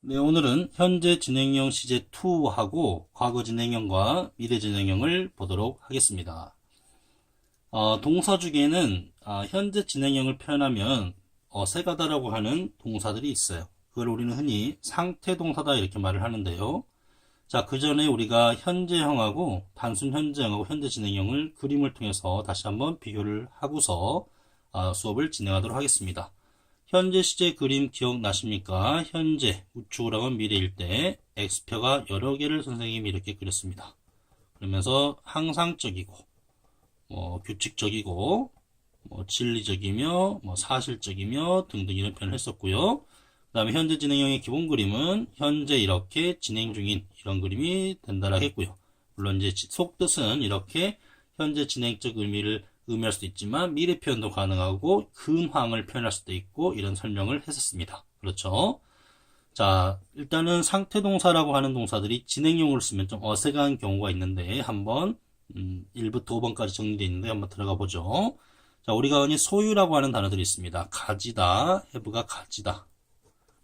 네, 오늘은 현재 진행형 시제2하고 과거 진행형과 미래 진행형을 보도록 하겠습니다. 동사 중에는 현재 진행형을 표현하면 어색하다라고 하는 동사들이 있어요. 그걸 우리는 흔히 상태 동사다 이렇게 말을 하는데요. 자, 그 전에 우리가 현재형하고 단순 현재형하고 현재 진행형을 그림을 통해서 다시 한번 비교를 하고서 수업을 진행하도록 하겠습니다. 현재 시제 그림 기억나십니까? 현재 우측으로 가면 미래일 때 X표가 여러 개를 선생님이 이렇게 그렸습니다. 그러면서 항상적이고 규칙적이고 진리적이며 사실적이며 등등 이런 표현을 했었고요. 그 다음에 현재 진행형의 기본 그림은 현재 이렇게 진행 중인 이런 그림이 된다라 했고요. 물론 이제 속뜻은 이렇게 현재 진행적 의미를 의미할 수도 있지만 미래 표현도 가능하고 근황을 표현할 수도 있고 이런 설명을 했었습니다. 그렇죠? 자, 일단은 상태동사라고 하는 동사들이 진행용으로 쓰면 좀 어색한 경우가 있는데 한번 1부터 5번까지 정리되어 있는데 한번 들어가 보죠. 자, 우리가 흔히 소유라고 하는 단어들이 있습니다. 가지다, have가 가지다.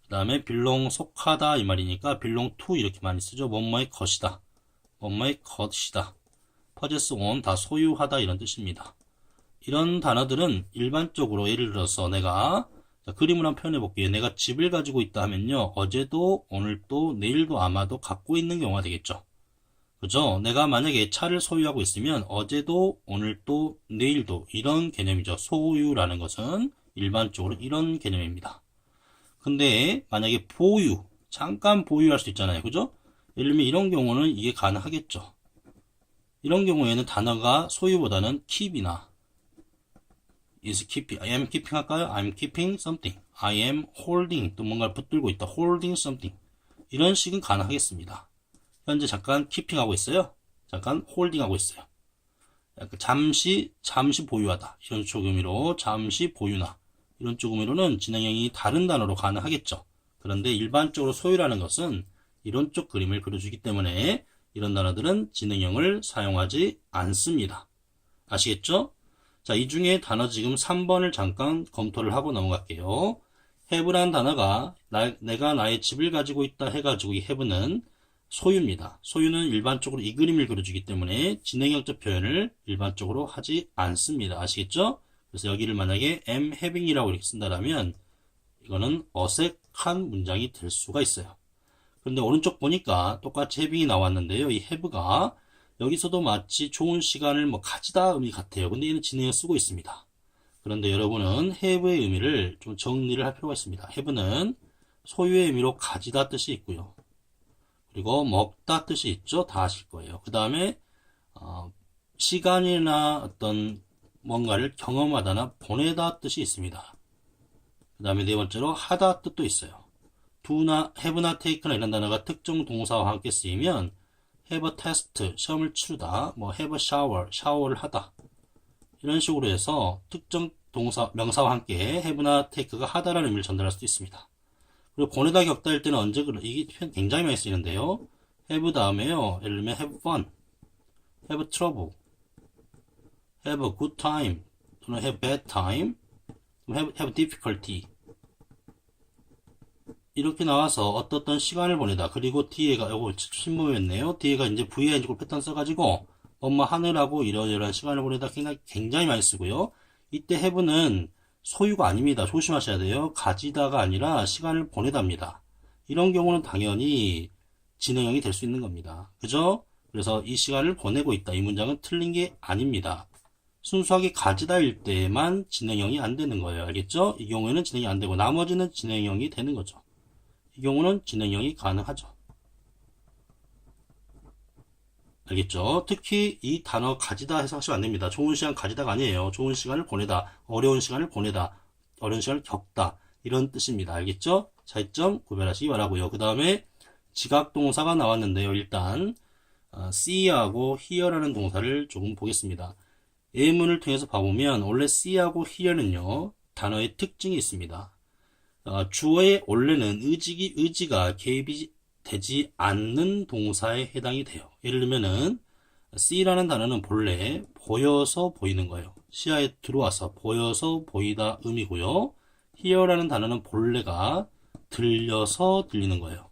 그 다음에 belong, 속하다 이 말이니까 belong to 이렇게 많이 쓰죠. 뭐뭐의 것이다. 뭐뭐의 것이다. possess on 다 소유하다 이런 뜻입니다. 이런 단어들은 일반적으로 예를 들어서 내가 그림을 한번 표현해 볼게요. 내가 집을 가지고 있다 하면요. 어제도 오늘도 내일도 아마도 갖고 있는 경우가 되겠죠. 그죠? 내가 만약에 차를 소유하고 있으면 어제도 오늘도 내일도 이런 개념이죠. 소유라는 것은 일반적으로 이런 개념입니다. 근데 만약에 보유, 잠깐 보유할 수 있잖아요. 그죠? 예를 들면 이런 경우는 이게 가능하겠죠. 이런 경우에는 단어가 소유보다는 keep이나 is keeping, I am keeping 할까요? I'm keeping something. I am holding, 또 뭔가를 붙들고 있다. holding something. 이런 식은 가능하겠습니다. 현재 잠깐 keeping 하고 있어요. 잠깐 holding 하고 있어요. 잠시 보유하다. 이런 쪽 의미로 잠시 보유나 이런 쪽 의미로는 진행형이 다른 단어로 가능하겠죠. 그런데 일반적으로 소유라는 것은 이런 쪽 그림을 그려주기 때문에 이런 단어들은 진행형을 사용하지 않습니다. 아시겠죠? 자, 이 중에 단어 지금 3번을 잠깐 검토를 하고 넘어갈게요. have란 단어가 내가 나의 집을 가지고 있다 해가지고 이 have는 소유입니다. 소유는 일반적으로 이 그림을 그려주기 때문에 진행형적 표현을 일반적으로 하지 않습니다. 아시겠죠? 그래서 여기를 만약에 am having이라고 이렇게 쓴다면 이거는 어색한 문장이 될 수가 있어요. 그런데 오른쪽 보니까 똑같이 having이 나왔는데요. 이 have가 여기서도 마치 좋은 시간을 가지다 의미 같아요. 근데 얘는 진행을 쓰고 있습니다. 그런데 여러분은 have의 의미를 좀 정리를 할 필요가 있습니다. have는 소유의 의미로 가지다 뜻이 있고요. 그리고 먹다 뜻이 있죠. 다 아실 거예요. 그 다음에 시간이나 어떤 뭔가를 경험하다나 보내다 뜻이 있습니다. 그 다음에 네 번째로 하다 뜻도 있어요. do나 have나 take나 이런 단어가 특정 동사와 함께 쓰이면 have a test, 시험을 치르다, have a shower, 샤워를 하다. 이런 식으로 해서 특정 동사, 명사와 함께 have나 take가 하다라는 의미를 전달할 수도 있습니다. 그리고 보내다 겪다일 때는 언제 이게 표현 굉장히 많이 쓰이는데요. have 다음에요. 예를 들면 have fun, have trouble, have a good time, 또는 have bad time, have difficulty. 이렇게 나와서 어떤 시간을 보내다. 그리고 뒤에가, 요거 신모였네요. 뒤에가 이제 VING 패턴 써가지고, 하느라고 이러이러한 시간을 보내다 굉장히 많이 쓰고요. 이때 have는 소유가 아닙니다. 조심하셔야 돼요. 가지다가 아니라 시간을 보내답니다. 이런 경우는 당연히 진행형이 될 수 있는 겁니다. 그죠? 그래서 이 시간을 보내고 있다. 이 문장은 틀린 게 아닙니다. 순수하게 가지다일 때만 진행형이 안 되는 거예요. 알겠죠? 이 경우에는 진행이 안 되고 나머지는 진행형이 되는 거죠. 이 경우는 진행형이 가능하죠. 알겠죠? 특히 이 단어 가지다 해서 하시면 안 됩니다. 좋은 시간 가지다가 아니에요. 좋은 시간을 보내다, 어려운 시간을 보내다, 어려운 시간을 겪다 이런 뜻입니다. 알겠죠? 차이점 구별하시기 바라고요. 그 다음에 지각동사가 나왔는데요. 일단 see하고 hear라는 동사를 조금 보겠습니다. 예문을 통해서 봐보면 원래 see하고 hear는요. 단어의 특징이 있습니다. 주어의 원래는 의지가 개입이 되지 않는 동사에 해당이 돼요. 예를 들면은 see라는 단어는 본래 보여서 보이는 거예요. 시야에 들어와서 보여서 보이다 의미고요. hear라는 단어는 본래가 들려서 들리는 거예요.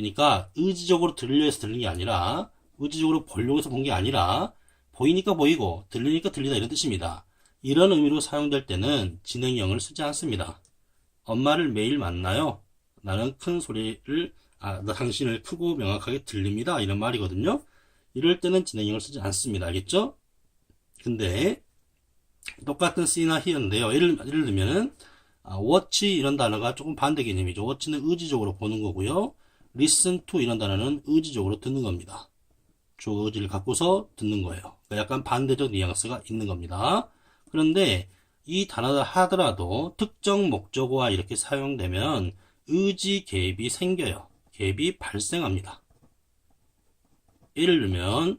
그러니까 의지적으로 들으려 해서 들는 게 아니라, 의지적으로 보려고 해서 본 게 아니라, 보이니까 보이고 들리니까 들리다 이런 뜻입니다. 이런 의미로 사용될 때는 진행형을 쓰지 않습니다. 엄마를 매일 만나요. 나는 큰 소리를, 당신을 크고 명확하게 들립니다. 이런 말이거든요. 이럴 때는 진행형을 쓰지 않습니다. 알겠죠? 근데 똑같은 see나 hear인데요. 예를 들면은 watch 이런 단어가 조금 반대 개념이죠. watch는 의지적으로 보는 거고요. listen to 이런 단어는 의지적으로 듣는 겁니다. 주어 의지를 갖고서 듣는 거예요. 그러니까 약간 반대적 뉘앙스가 있는 겁니다. 그런데 이 단어를 하더라도 특정 목적어와 이렇게 사용되면 의지 갭이 생겨요. 갭이 발생합니다. 예를 들면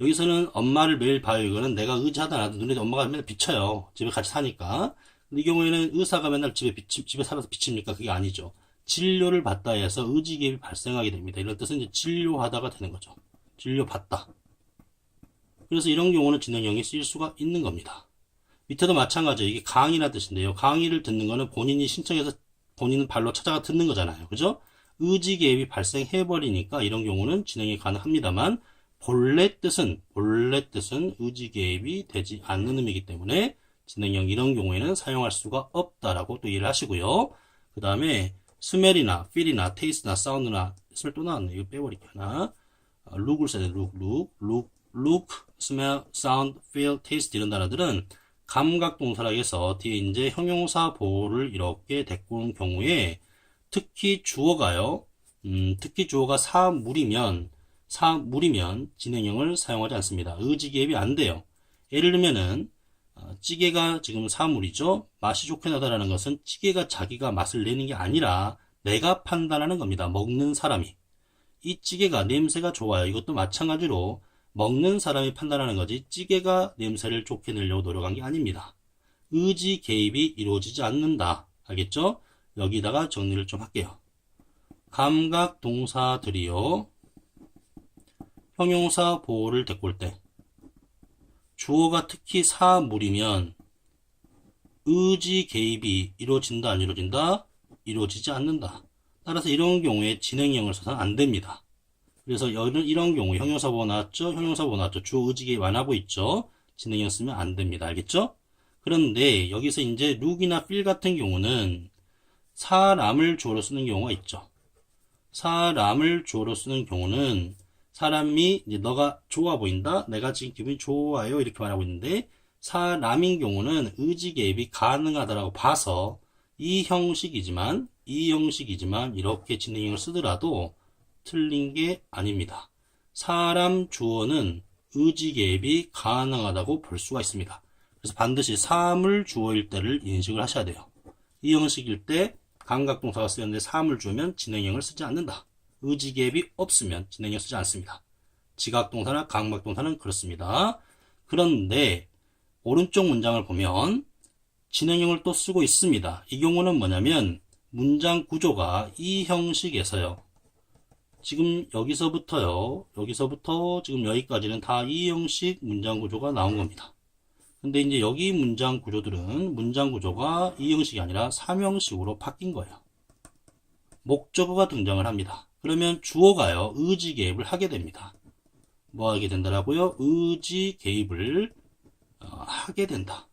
여기서는 엄마를 매일 봐요. 이거는 내가 의지하다 놔도 눈에 엄마가 맨날 비쳐요. 집에 같이 사니까. 근데 이 경우에는 의사가 맨날 집에 살아서 비칩니까? 그게 아니죠. 진료를 받다 해서 의지 갭이 발생하게 됩니다. 이런 뜻은 이제 진료하다가 되는 거죠. 진료받다. 그래서 이런 경우는 진행형이 쓰일 수가 있는 겁니다. 밑에도 마찬가지예요. 이게 강의라는 뜻인데요. 강의를 듣는 거는 본인이 신청해서 본인은 발로 찾아가 듣는 거잖아요. 그죠? 의지 갭이 발생해버리니까 이런 경우는 진행이 가능합니다만 본래 뜻은 의지 갭이 되지 않는 의미이기 때문에 진행형 이런 경우에는 사용할 수가 없다라고 또 이해를 하시고요. 그 다음에 스멜이나 필이나 테이스트나 사운드나 스멜 또 나왔네. 이거 빼버릴게요. 하나. 룩을 써야 돼. look, smell, sound, feel, taste 이런 단어들은 감각 동사라고 해서 뒤에 이제 형용사 보호를 이렇게 데리고 온 경우에 특히 주어가요. 특히 주어가 사물이면 진행형을 사용하지 않습니다. 의지 갭이 안 돼요. 예를 들면은 찌개가 지금 사물이죠. 맛이 좋게 나다라는 것은 찌개가 자기가 맛을 내는 게 아니라 내가 판단하는 겁니다. 먹는 사람이. 이 찌개가 냄새가 좋아요. 이것도 마찬가지로 먹는 사람이 판단하는 거지 찌개가 냄새를 좋게 내려고 노력한 게 아닙니다. 의지 개입이 이루어지지 않는다. 알겠죠? 여기다가 정리를 좀 할게요. 감각 동사들이요. 형용사 보호를 데리고 올 때 주어가 특히 사물이면 의지 개입이 이루어진다 안 이루어진다? 이루어지지 않는다. 따라서 이런 경우에 진행형을 써서는 안 됩니다. 그래서 이런 경우 형용사 보호 나왔죠? 형용사 보호 나왔죠? 주어 의지 개입 안 하고 있죠? 진행형 쓰면 안 됩니다. 알겠죠? 그런데 여기서 이제 look이나 feel 같은 경우는 사람을 주어로 쓰는 경우가 있죠. 사람을 주어로 쓰는 경우는 사람이 이제 너가 좋아 보인다? 내가 지금 기분이 좋아요? 이렇게 말하고 있는데 사람인 경우는 의지 개입이 가능하다라고 봐서 이 형식이지만 이렇게 진행형을 쓰더라도 틀린 게 아닙니다. 사람 주어는 의지 개입이 가능하다고 볼 수가 있습니다. 그래서 반드시 사물 주어일 때를 인식을 하셔야 돼요. 이 형식일 때 감각동사가 쓰였는데 사물 주어면 진행형을 쓰지 않는다. 의지 개입이 없으면 진행형 쓰지 않습니다. 지각동사나 감각동사는 그렇습니다. 그런데 오른쪽 문장을 보면 진행형을 또 쓰고 있습니다. 이 경우는 뭐냐면 문장 구조가 이 형식에서요. 지금 여기서부터 지금 여기까지는 다 이 형식 문장 구조가 나온 겁니다. 근데 이제 여기 문장 구조들은 문장 구조가 이 형식이 아니라 3형식으로 바뀐 거예요. 목적어가 등장을 합니다. 그러면 주어가요. 의지 개입을 하게 됩니다. 뭐 하게 된다라고요? 의지 개입을 하게 된다.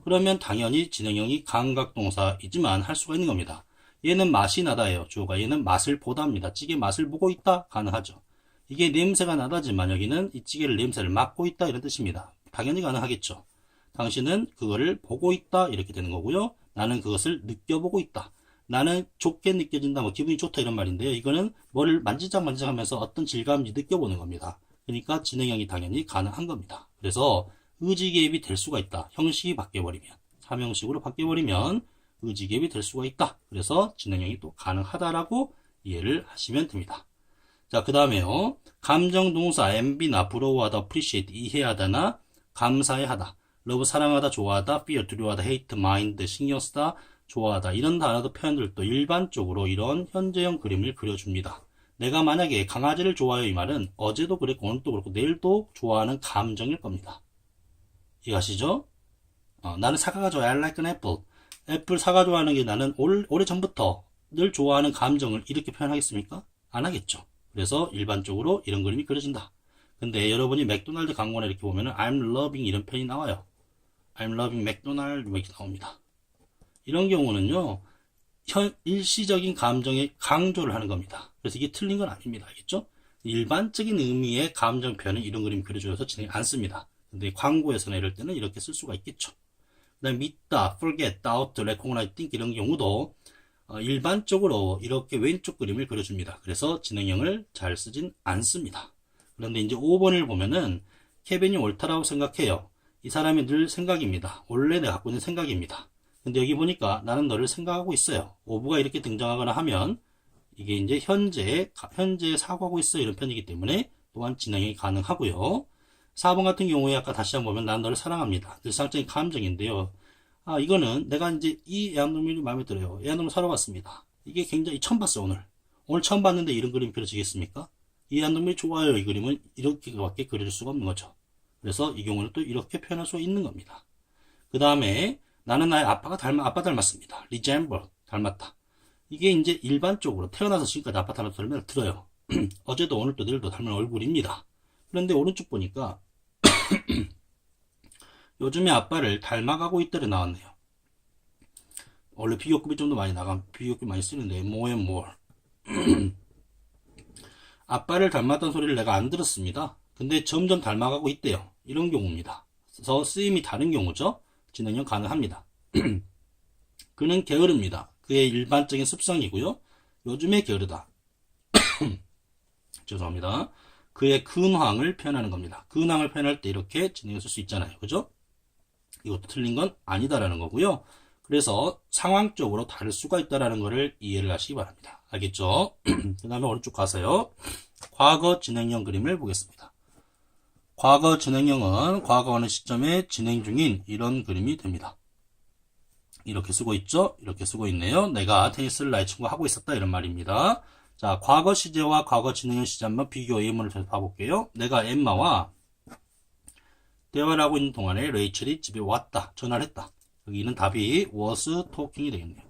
그러면 당연히 진행형이 감각동사이지만 할 수가 있는 겁니다. 얘는 맛이 나다예요. 주어가 얘는 맛을 보다입니다. 찌개 맛을 보고 있다? 가능하죠. 이게 냄새가 나다지만 여기는 이 찌개를 냄새를 맡고 있다 이런 뜻입니다. 당연히 가능하겠죠. 당신은 그거를 보고 있다 이렇게 되는 거고요. 나는 그것을 느껴보고 있다. 나는 좋게 느껴진다, 뭐 기분이 좋다 이런 말인데요. 이거는 뭐를 만지작 하면서 어떤 질감인지 느껴보는 겁니다. 그러니까 진행형이 당연히 가능한 겁니다. 그래서 의지 개입이 될 수가 있다. 형식이 바뀌어버리면 3형식으로 바뀌어버리면 의지 개입이 될 수가 있다. 그래서 진행형이 또 가능하다라고 이해를 하시면 됩니다. 자, 그 다음에요. 감정동사 envy나 부러워하다, appreciate 이해하다나 감사해하다, love 사랑하다, 좋아하다, fear 두려워하다, hate mind 신경쓰다, 좋아하다 이런 단어도 표현들도 일반적으로 이런 현재형 그림을 그려줍니다. 내가 만약에 강아지를 좋아해요 이 말은 어제도 그랬고 오늘도 그렇고 내일도 좋아하는 감정일 겁니다. 이해가시죠? 나는 사과가 좋아요. I like an apple. 애플 사과 좋아하는 게 나는 오래전부터 늘 좋아하는 감정을 이렇게 표현하겠습니까? 안 하겠죠. 그래서 일반적으로 이런 그림이 그려진다. 근데 여러분이 맥도날드 광고나 이렇게 보면은 I'm loving 이런 표현이 나와요. I'm loving 맥도날드 이렇게 나옵니다. 이런 경우는요, 일시적인 감정의 강조를 하는 겁니다. 그래서 이게 틀린 건 아닙니다. 알겠죠? 일반적인 의미의 감정 표현은 이런 그림 그려줘서 진행 안 씁니다. 근데 광고에서나 이럴 때는 이렇게 쓸 수가 있겠죠. 그 다음에 믿다, forget, doubt, recognize, think 이런 경우도 일반적으로 이렇게 왼쪽 그림을 그려줍니다. 그래서 진행형을 잘 쓰진 않습니다. 그런데 이제 5번을 보면은 케빈이 옳다라고 생각해요. 이 사람이 늘 생각입니다. 원래 내가 갖고 있는 생각입니다. 근데 여기 보니까 나는 너를 생각하고 있어요. 오브가 이렇게 등장하거나 하면 이게 이제 현재 사고하고 있어 이런 편이기 때문에 또한 진행이 가능하고요. 4번 같은 경우에 아까 다시 한번 보면 난 너를 사랑합니다. 일상적인 감정인데요. 이거는 내가 이제 이 애완동물이 마음에 들어요. 애완동물 사러 갔습니다. 이게 굉장히 처음 봤어요, 오늘. 오늘 처음 봤는데 이런 그림 그려지겠습니까? 이 애완동물이 좋아요. 이 그림은 이렇게밖에 그려질 수가 없는 거죠. 그래서 이 경우는 또 이렇게 표현할 수 있는 겁니다. 그 다음에 나는 나의 아빠 닮았습니다. resemble, 닮았다. 이게 이제 일반적으로 태어나서 지금까지 아빠 닮았다는 소리를 들어요. 어제도 오늘도 내일도 닮은 얼굴입니다. 그런데 오른쪽 보니까 요즘에 아빠를 닮아가고 있다고 나왔네요. 원래 비교급이 좀 더 많이 비교급 많이 쓰는데 more and more. 아빠를 닮았다는 소리를 내가 안 들었습니다. 근데 점점 닮아가고 있대요. 이런 경우입니다. 그래서 쓰임이 다른 경우죠. 진행형 가능합니다. 그는 게으릅니다. 그의 일반적인 습성이고요. 요즘에 게으르다. 죄송합니다. 그의 근황을 표현하는 겁니다. 근황을 표현할 때 이렇게 진행을 쓸 수 있잖아요. 그죠? 이것도 틀린 건 아니다라는 거고요. 그래서 상황적으로 다를 수가 있다라는 것을 이해를 하시기 바랍니다. 알겠죠? 그 다음에 오른쪽 가서요. 과거 진행형 그림을 보겠습니다. 과거 진행형은 과거 어느 시점에 진행 중인 이런 그림이 됩니다. 이렇게 쓰고 있죠? 이렇게 쓰고 있네요. 내가 테니스를 나의 친구가 하고 있었다 이런 말입니다. 자, 과거 시제와 과거 진행형 시제 한번 비교 예문을 봐볼게요. 내가 엠마와 대화를 하고 있는 동안에 레이첼이 집에 왔다. 전화를 했다. 여기는 답이 was talking이 되겠네요.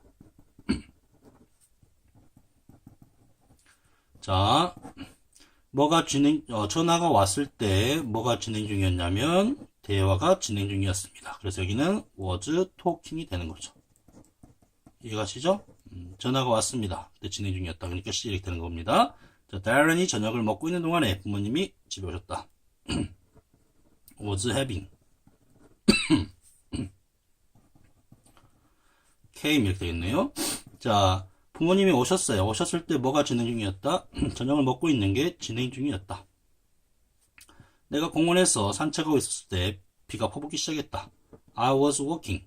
자, 전화가 왔을 때 뭐가 진행 중이었냐면 대화가 진행 중이었습니다. 그래서 여기는 was talking이 되는 거죠. 이해가시죠? 전화가 왔습니다. 그때 진행 중이었다. 그러니까 이렇게 되는 겁니다. 자, 다이런이 저녁을 먹고 있는 동안에 부모님이 집에 오셨다. was having came 이렇게 되겠네요. 자, 부모님이 오셨어요. 오셨을 때 뭐가 진행 중이었다? 저녁을 먹고 있는 게 진행 중이었다. 내가 공원에서 산책하고 있었을 때 비가 퍼붓기 시작했다. I was walking.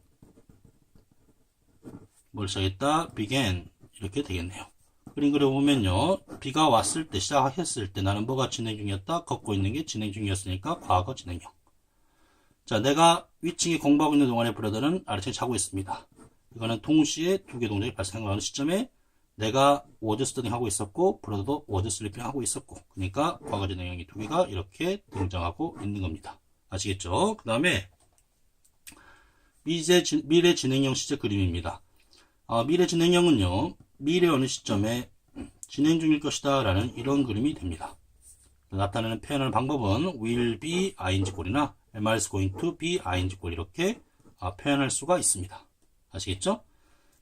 뭘 시작했다? began. 이렇게 되겠네요. 그림 그려보면요. 비가 왔을 때, 시작했을 때 나는 뭐가 진행 중이었다? 걷고 있는 게 진행 중이었으니까 과거 진행형. 자, 내가 위층에 공부하고 있는 동안에 브라더는 아래층에 자고 있습니다. 이거는 동시에 두 개 동작이 발생하는 시점에 내가 was studying 하고 있었고 브라더도 was sleeping 하고 있었고 그러니까 과거 진행형이 두 개가 이렇게 등장하고 있는 겁니다. 아시겠죠? 그 다음에 미래 진행형 시제 그림입니다. 미래 진행형은요. 미래 어느 시점에 진행 중일 것이다 라는 이런 그림이 됩니다. 나타내는 표현하는 방법은 will be ing 꼴이나 am I going to be ing 꼴 이렇게 표현할 수가 있습니다. 아시겠죠?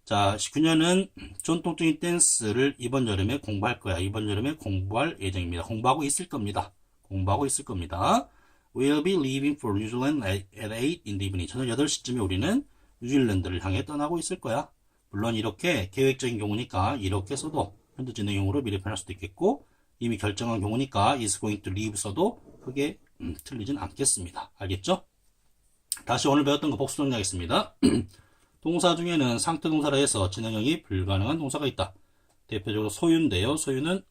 자, 19년은 전통적인 댄스를 이번 여름에 공부할 거야. 이번 여름에 공부할 예정입니다. 공부하고 있을 겁니다. 공부하고 있을 겁니다. We'll be leaving for New Zealand at 8 in the evening. 저녁 8시쯤에 우리는 뉴질랜드를 향해 떠나고 있을 거야. 물론 이렇게 계획적인 경우니까 이렇게 써도 현재 진행형으로 미래 표현할 수도 있겠고 이미 결정한 경우니까 is going to leave 써도 크게 틀리진 않겠습니다. 알겠죠? 다시 오늘 배웠던 거 복수 정리하겠습니다. 동사 중에는 상태 동사라 해서 진행형이 불가능한 동사가 있다. 대표적으로 소유인데요. 소유는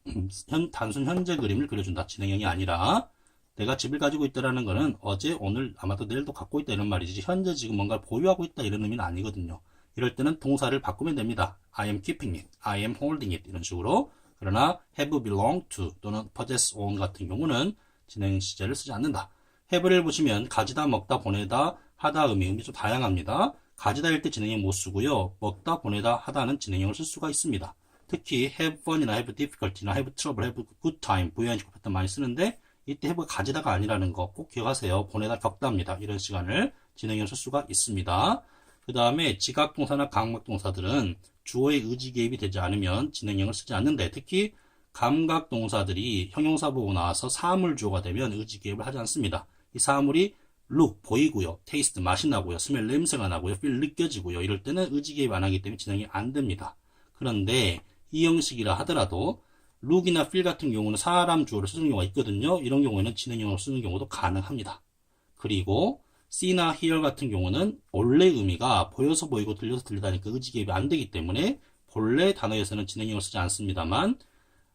단순 현재 그림을 그려준다. 진행형이 아니라 내가 집을 가지고 있다라는 것은 어제, 오늘, 아마도 내일도 갖고 있다 이런 말이지 현재 지금 뭔가를 보유하고 있다 이런 의미는 아니거든요. 이럴 때는 동사를 바꾸면 됩니다. I am keeping it, I am holding it 이런 식으로. 그러나 have belong to 또는 possess on 같은 경우는 진행 시제를 쓰지 않는다. have를 보시면 가지다, 먹다, 보내다, 하다 의미 좀 다양합니다. 가지다일 때 진행형 못 쓰고요. 먹다, 보내다, 하다는 진행형을 쓸 수가 있습니다. 특히 have fun이나 have difficulty나 have trouble, have good time, 부여한식 패턴 많이 쓰는데 이때 have가 가지다가 아니라는 거 꼭 기억하세요. 보내다 겪다입니다. 이런 시간을 진행형으로 쓸 수가 있습니다. 그 다음에 지각동사나 감각동사들은 주어의 의지 개입이 되지 않으면 진행형을 쓰지 않는데 특히 감각동사들이 형용사 보고 나와서 사물 주어가 되면 의지 개입을 하지 않습니다. 이 사물이 look, 보이고요. taste, 맛이 나고요. smell, 냄새가 나고요. feel, 느껴지고요. 이럴 때는 의지 개입 안 하기 때문에 진행이 안 됩니다. 그런데 이 형식이라 하더라도 look이나 feel 같은 경우는 사람 주어를 쓰는 경우가 있거든요. 이런 경우에는 진행형으로 쓰는 경우도 가능합니다. 그리고 see나 hear 같은 경우는 원래 의미가 보여서 보이고 들려서 들리다니까 의지 개입이 안 되기 때문에 본래 단어에서는 진행형을 쓰지 않습니다만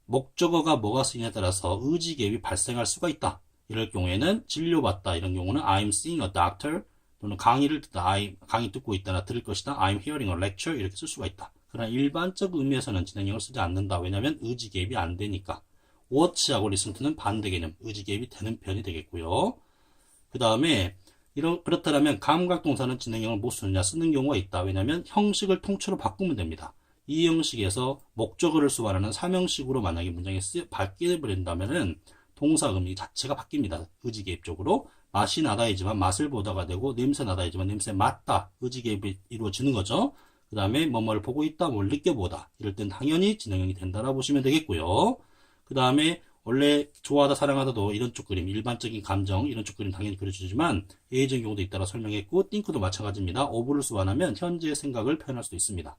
목적어가 뭐가 쓰이냐에 따라서 의지 개입이 발생할 수가 있다. 이럴 경우에는 진료받다 이런 경우는 I'm seeing a doctor 또는 강의를 듣다 강의 듣고 있다나 들을 것이다 I'm hearing a lecture 이렇게 쓸 수가 있다. 그러나 일반적 의미에서는 진행형을 쓰지 않는다. 왜냐하면 의지 개입이 안 되니까. watch하고 listen to는 반대 개념 의지 개입이 되는 편이 되겠고요. 그 다음에 그렇다면 감각동사는 진행형을 못 쓰느냐 쓰는 경우가 있다. 왜냐하면 형식을 통째로 바꾸면 됩니다. 이 형식에서 목적어를 수반하는 삼형식으로 만약에 문장이 바뀌어버린다면은 동사 의미 자체가 바뀝니다. 의지 개입적으로 맛이 나다이지만 맛을 보다가 되고 냄새 나다이지만 냄새 맡다 의지 개입이 이루어지는 거죠. 그 다음에 뭐뭐를 보고 있다, 뭘 느껴보다 이럴 땐 당연히 진행형이 된다라고 보시면 되겠고요. 그 다음에 원래 좋아하다, 사랑하다도 이런 쪽 그림, 일반적인 감정 이런 쪽 그림 당연히 그려주지만 예외적인 경우도 있다라 설명했고 think도 마찬가지입니다. of를 수반하면 현재의 생각을 표현할 수도 있습니다.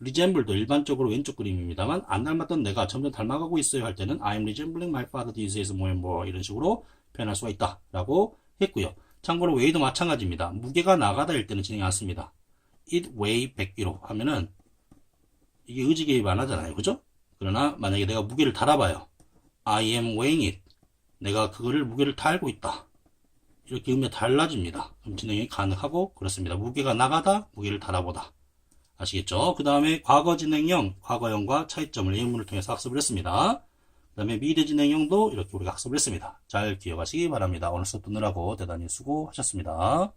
resemble도 일반적으로 왼쪽 그림입니다만 안 닮았던 내가 점점 닮아가고 있어요 할 때는 I'm resembling my father these days more and more 이런 식으로 표현할 수가 있다 라고 했고요. 참고로 weigh도 마찬가지입니다. 무게가 나가다일 때는 진행이 않습니다. it weigh 100kg 하면은 이게 의지 개입 안 하잖아요. 그죠? 그러나 만약에 내가 무게를 달아봐요. I am weighing it. 내가 그거를 무게를 달고 있다. 이렇게 의미가 달라집니다. 그럼 진행이 가능하고 그렇습니다. 무게가 나가다, 무게를 달아보다. 아시겠죠? 그 다음에 과거 진행형, 과거형과 차이점을 예문을 통해서 학습을 했습니다. 그 다음에 미래 진행형도 이렇게 우리가 학습을 했습니다. 잘 기억하시기 바랍니다. 오늘 수업 듣느라고 대단히 수고하셨습니다.